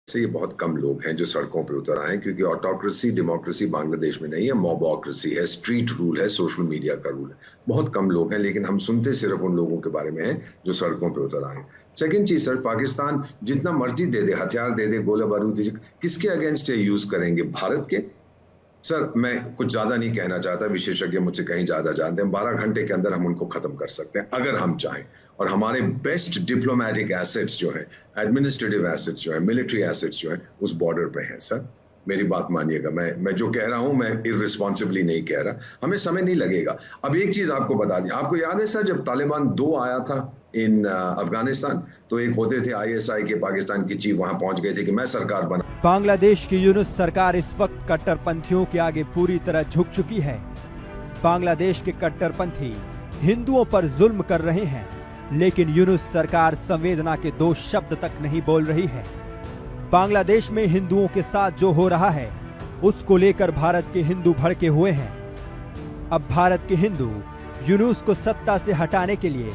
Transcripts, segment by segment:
से ये बहुत कम लोग हैं जो सड़कों पे उतर आए, क्योंकि ऑटोक्रेसी डेमोक्रेसी बांग्लादेश में नहीं है, मॉबोक्रेसी है, स्ट्रीट रूल है, सोशल मीडिया का रूल है। बहुत कम लोग हैं, लेकिन हम सुनते सिर्फ उन लोगों के बारे में हैं जो सड़कों पे उतर आए। सेकंड चीज सर, पाकिस्तान जितना मर्जी दे दे, हथियार दे दे, गोला बारूद दे, किसके अगेंस्ट यूज करेंगे? भारत के। सर मैं कुछ ज्यादा नहीं कहना चाहता, विशेषज्ञ मुझसे कहीं ज्यादा जानते हैं। 12 घंटे के अंदर हम उनको खत्म कर सकते हैं अगर हम चाहें, और हमारे बेस्ट डिप्लोमेटिक एसेट्स जो है, एडमिनिस्ट्रेटिव एसेट्स जो है, मिलिट्री एसेट्स जो है, उस बॉर्डर पे हैं। सर मेरी बात मानिएगा, मैं जो कह रहा हूं मैं इररिस्पॉन्सिबली नहीं कह रहा, हमें समय नहीं लगेगा। अब एक चीज आपको बता दी, आपको याद है सर जब तालिबान 2 आया था इन अफगानिस्तान, तो एक होते थे आईएसआई के पाकिस्तान की चीफ, वहां पहुंच गए थे कि मैं सरकार बना। बांग्लादेश की यूनुस सरकार इस वक्त कट्टरपंथियों के आगे पूरी तरह झुक चुकी है। बांग्लादेश के कट्टरपंथी हिंदुओं पर जुल्म कर रहे हैं, लेकिन यूनुस सरकार संवेदना के 2 शब्द तक नहीं बोल रही है। बांग्लादेश में हिंदुओं के साथ जो हो रहा है, उसको लेकर भारत के हिंदू भड़के हुए हैं। अब भारत के हिंदू यूनुस को सत्ता से हटाने के लिए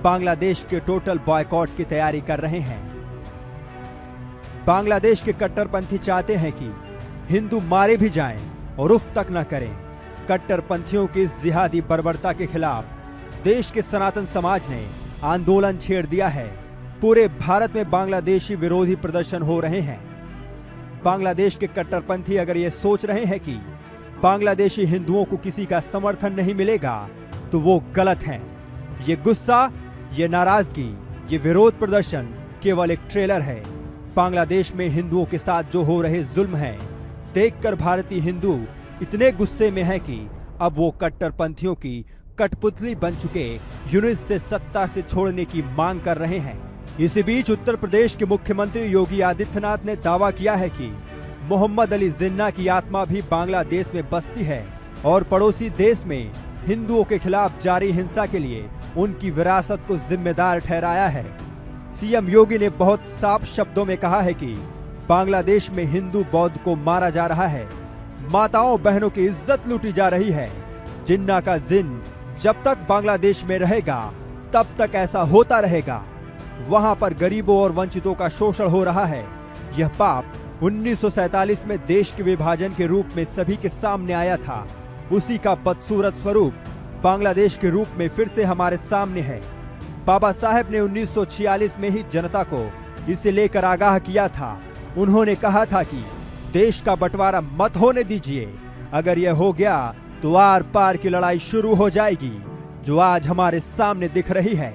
बांग्लादेश के टोटल बॉयकॉट की तैयारी कर रहे हैं। बांग्लादेश के कट्टरपंथी चाहते हैं कि हिंदू मारे भी जाएं और उफ तक न करें। कट्टरपंथियों की इस जिहादी बर्बरता के खिलाफ देश के सनातन समाज ने आंदोलन छेड़ दिया है। पूरे भारत में बांग्लादेशी विरोधी प्रदर्शन हो रहे हैं। बांग्लादेश के कट्टरपंथी अगर ये सोच रहे हैं कि बांग्लादेशी हिंदुओं को किसी का समर्थन नहीं मिलेगा, तो वो गलत हैं। ये गुस्सा, ये नाराजगी, ये विरोध प्रदर्शन केवल एक ट्रेलर है। बांग्लादेश में हिंदुओं के साथ जो हो रहे जुल्म हैं, देखकर भारतीय हिंदू इतने गुस्से में हैं कि अब वो कट्टरपंथियों की कठपुतली बन चुके यूनुस से सत्ता से छोड़ने की मांग कर रहे हैं। इसी बीच उत्तर प्रदेश के मुख्यमंत्री योगी आदित्यनाथ ने दावा किया है कि मोहम्मद अली जिन्ना की आत्मा भी बांग्लादेश में बसती है और पड़ोसी देश में हिंदुओं के खिलाफ जारी हिंसा के लिए उनकी विरासत को जिम्मेदार ठहराया है। सीएम योगी ने बहुत साफ शब्दों में कहा है कि बांग्लादेश में हिंदू बौद्ध को मारा जा रहा है, माताओं बहनों की इज्जत लूटी जा रही है। जिन्ना का जिन जब तक बांग्लादेश में रहेगा तब तक ऐसा होता रहेगा। वहां पर गरीबों और वंचितों का शोषण हो रहा है। यह पाप 1947 में देश के विभाजन के रूप में सभी के सामने आया था। उसी का बदसूरत स्वरूप बांग्लादेश के रूप में फिर से हमारे सामने है। बाबा साहेब ने 1946 में ही जनता को इसे लेकर आगाह किया था। उन्होंने कहा था कि देश का बंटवारा मत होने दीजिए, अगर यह हो गया तो आर पार की लड़ाई शुरू हो जाएगी, जो आज हमारे सामने दिख रही है।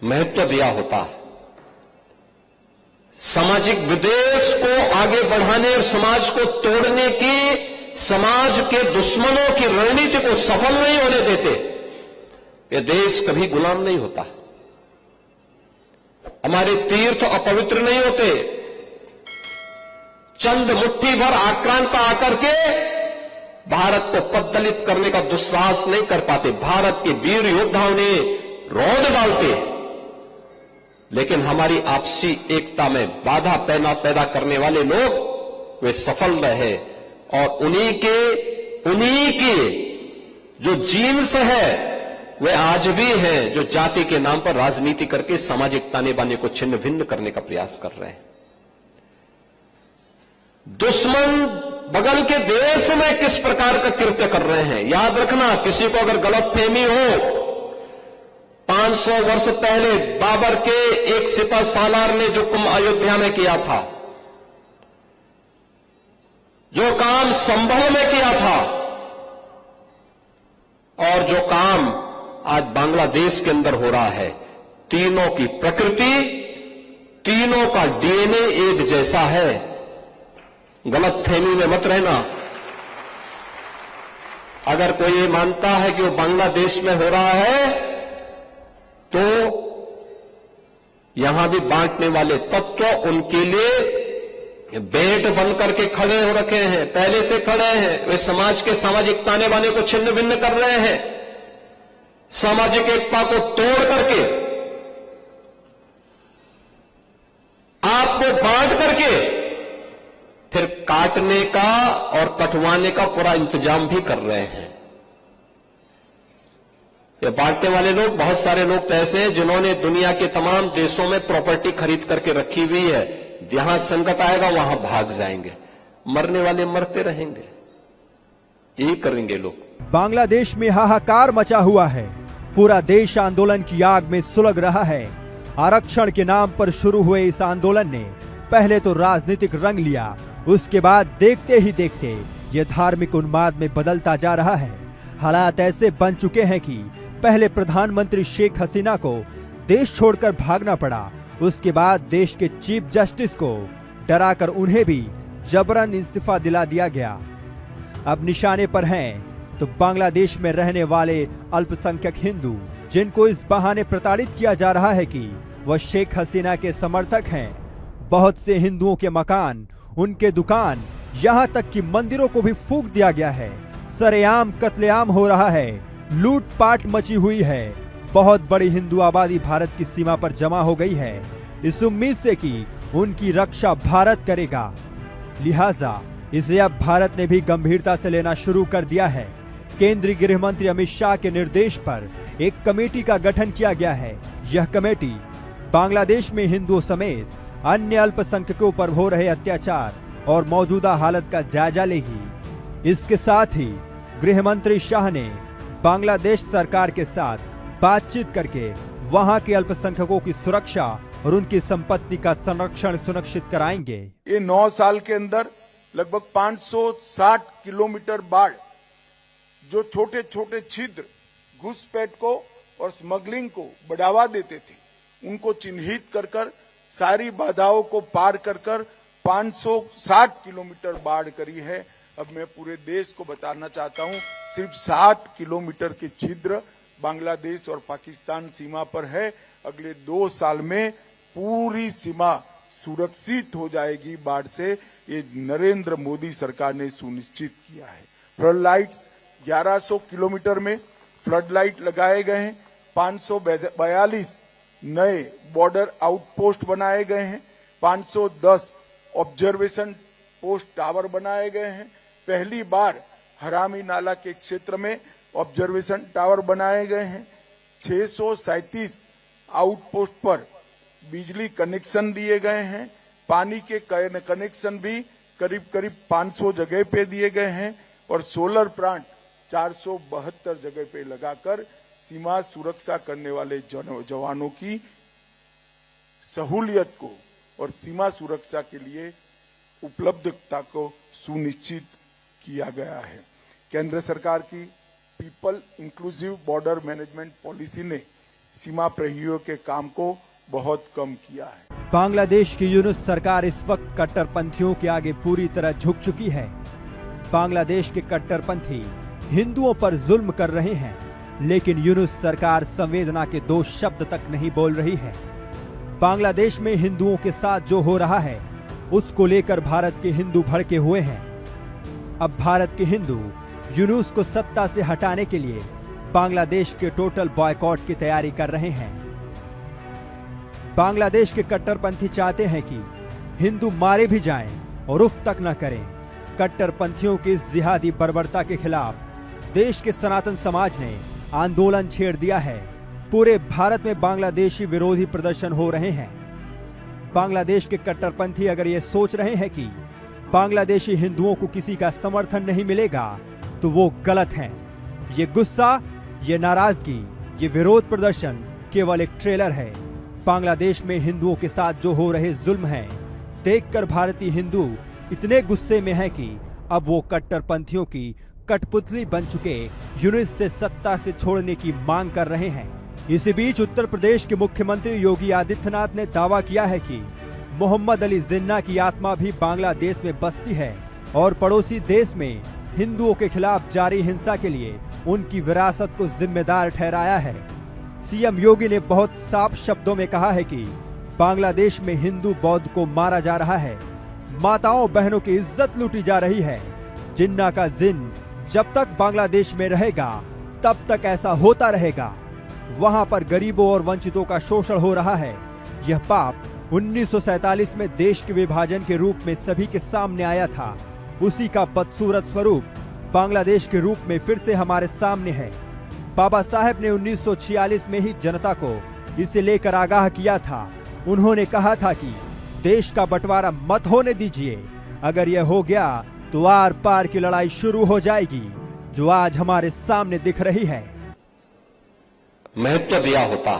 महत्व दिया होता, सामाजिक विद्वेष को आगे बढ़ाने और समाज को तोड़ने की समाज के दुश्मनों की रणनीति को सफल नहीं होने देते, ये देश कभी गुलाम नहीं होता। हमारे तीर्थ अपवित्र नहीं होते। चंद मुट्ठी भर आक्रांता आकर के भारत को पद्दलित करने का दुस्साहस नहीं कर पाते। भारत के वीर योद्धाओं ने रौंद डालते, लेकिन हमारी आपसी एकता में बाधा पैदा करने वाले लोग वे सफल रहे। और उन्हीं के जो जीन्स है वे आज भी हैं, जो जाति के नाम पर राजनीति करके सामाजिक ताने बाने को छिन्न भिन्न करने का प्रयास कर रहे हैं। दुश्मन बगल के देश में किस प्रकार का कृत्य कर रहे हैं, याद रखना। किसी को अगर गलतफहमी हो, 500 वर्ष पहले बाबर के एक सिपह सालार ने जो कुंभ अयोध्या में किया था, जो काम संभल में किया था, और जो काम आज बांग्लादेश के अंदर हो रहा है, तीनों की प्रकृति, तीनों का डीएनए एक जैसा है। गलतफहमी में मत रहना। अगर कोई ये मानता है कि वो बांग्लादेश में हो रहा है, तो यहां भी बांटने वाले तत्व उनके लिए बेट बन करके खड़े हो रखे हैं, पहले से खड़े हैं। वे समाज के सामाजिक ताने बाने को छिन्न भिन्न कर रहे हैं, सामाजिक एकता को तोड़ करके, आपको बांट करके फिर काटने का और कटवाने का पूरा इंतजाम भी कर रहे हैं। ये बांटने वाले लोग, बहुत सारे लोग तो ऐसे हैं जिन्होंने दुनिया के तमाम देशों में प्रॉपर्टी खरीद करके रखी हुई है, जहां संकट आएगा वहां भाग जाएंगे, मरने वाले मरते रहेंगे, यही करेंगे लोग। बांग्लादेश में हाहाकार मचा हुआ है। पूरा देश आंदोलन की आग में सुलग रहा है। आरक्षण के नाम पर शुरू हुए इस आंदोलन ने पहले तो राजनीतिक रंग लिया, उसके बाद देखते ही देखते ये धार्मिक उन्माद में बदलता जा रहा है। हालात ऐसे बन चुके हैं कि पहले प्रधानमंत्री शेख हसीना को देश छोड़कर भागना पड़ा, उसके बाद देश के चीफ जस्टिस को डराकर उन्हें भी जबरन इस्तीफा दिला दिया गया। अब निशाने पर हैं तो बांग्लादेश में रहने वाले अल्पसंख्यक हिंदू, जिनको इस बहाने प्रताड़ित किया जा रहा है कि वह शेख हसीना के समर्थक हैं। बहुत से हिंदुओं के मकान, उनके दुकान, यहाँ तक कि मंदिरों को भी फूंक दिया गया है। सरेआम कत्लेआम हो रहा है, लूटपाट मची हुई है। बहुत बड़ी हिंदू आबादी भारत की सीमा पर जमा हो गई है, इस उम्मीद से कि उनकी रक्षा भारत करेगा। लिहाजा इसे अब भारत ने भी गंभीरता से लेना शुरू कर दिया है। केंद्रीय गृह मंत्री अमित शाह के निर्देश पर एक कमेटी का गठन किया गया है। यह कमेटी बांग्लादेश में हिंदुओं समेत अन्य अल्पसंख्यकों पर हो रहे अत्याचार और मौजूदा हालत का जायजा लेगी। इसके साथ ही गृह मंत्री शाह ने बांग्लादेश सरकार के साथ बातचीत करके वहां के अल्पसंख्यकों की सुरक्षा और उनकी संपत्ति का संरक्षण सुनिश्चित कराएंगे। ये 9 साल के अंदर लगभग 560 किलोमीटर बाढ़, जो छोटे छोटे छिद्र घुसपैठ को और स्मगलिंग को बढ़ावा देते थे, उनको चिन्हित कर कर सारी बाधाओं को पार कर कर 560 किलोमीटर बाढ़ करी है। अब मैं पूरे देश को बताना चाहता हूं, सिर्फ 60 किलोमीटर के छिद्र बांग्लादेश और पाकिस्तान सीमा पर है। अगले 2 साल में पूरी सीमा सुरक्षित हो जाएगी बाढ़ से, ये नरेंद्र मोदी सरकार ने सुनिश्चित किया है। फ्लड लाइट्स 1100 किलोमीटर में फ्लड लाइट लगाए गए हैं। 542 नए बॉर्डर आउटपोस्ट बनाए गए हैं। 510 ऑब्जर्वेशन पोस्ट टावर बनाए गए हैं। पहली बार हरामी नाला के क्षेत्र में ऑब्जर्वेशन टावर बनाए गए हैं। 637 आउटपोस्ट पर बिजली कनेक्शन दिए गए हैं। पानी के कनेक्शन भी करीब करीब 500 जगह पे दिए गए हैं और सोलर प्लांट 472 जगह पे लगाकर सीमा सुरक्षा करने वाले जवानों की सहूलियत को और सीमा सुरक्षा के लिए उपलब्धता को सुनिश्चित किया गया है। केंद्र सरकार की people inclusive border management policy ने सीमा प्रहरियों के काम को बहुत कम किया है। बांग्लादेश की यूनुस सरकार इस वक्त कट्टरपंथियों के आगे पूरी तरह झुक चुकी है। बांग्लादेश के कट्टरपंथी हिंदुओं पर जुल्म कर रहे हैं, लेकिन यूनुस सरकार संवेदना के 2 शब्द तक नहीं बोल रही है। बांग्लादेश में हिंदुओं के साथ जो हो रहा है, उसको लेकर भारत के हिंदू भड़के हुए हैं। अब भारत के हिंदू यूनुस को सत्ता से हटाने के लिए बांग्लादेश के टोटल बॉयकॉट की तैयारी कर रहे हैं। बांग्लादेश के कट्टरपंथी चाहते हैं कि हिंदू मारे भी जाएं और उफ तक न करें। कट्टरपंथियों की इस जिहादी बर्बरता के खिलाफ देश के सनातन समाज ने आंदोलन छेड़ दिया है। पूरे भारत में बांग्लादेशी विरोधी प्रदर्शन हो रहे हैं। बांग्लादेश के कट्टरपंथी अगर ये सोच रहे हैं कि बांग्लादेशी हिंदुओं को किसी का समर्थन नहीं मिलेगा, तो वो गलत हैं। ये गुस्सा, ये नाराजगी, ये विरोध प्रदर्शन केवल एक ट्रेलर है। बांग्लादेश में हिंदुओं के साथ जो हो रहे जुल्म हैं, देखकर भारतीय हिंदू इतने गुस्से में हैं कि अब वो कट्टरपंथियों की कठपुतली बन चुके यूनुस से सत्ता से छोड़ने की मांग कर रहे हैं। इसी बीच उत्तर प्रदेश के मुख्यमंत्री योगी आदित्यनाथ ने दावा किया है कि मोहम्मद अली जिन्ना की आत्मा भी बांग्लादेश में बसती है और पड़ोसी देश में हिंदुओं के खिलाफ जारी हिंसा के लिए उनकी विरासत को जिम्मेदार ठहराया है। सीएम योगी ने बहुत साफ शब्दों में कहा है कि बांग्लादेश में हिंदू बौद्ध को मारा जा रहा है, माताओं बहनों की इज्जत लूटी जा रही है। जिन्ना का जिन जब तक बांग्लादेश में रहेगा तब तक ऐसा होता रहेगा। वहां पर गरीबों और वंचितों का शोषण हो रहा है। यह पाप 1947 में देश के विभाजन के रूप में सभी के सामने आया था। उसी का बदसूरत स्वरूप बांग्लादेश के रूप में फिर से हमारे सामने है। बाबा साहेब ने 1946 में ही जनता को इसे लेकर आगाह किया था। उन्होंने कहा था कि देश का बंटवारा मत होने दीजिए। अगर यह हो गया तो आर पार की लड़ाई शुरू हो जाएगी, जो आज हमारे सामने दिख रही है। महत्व दिया होता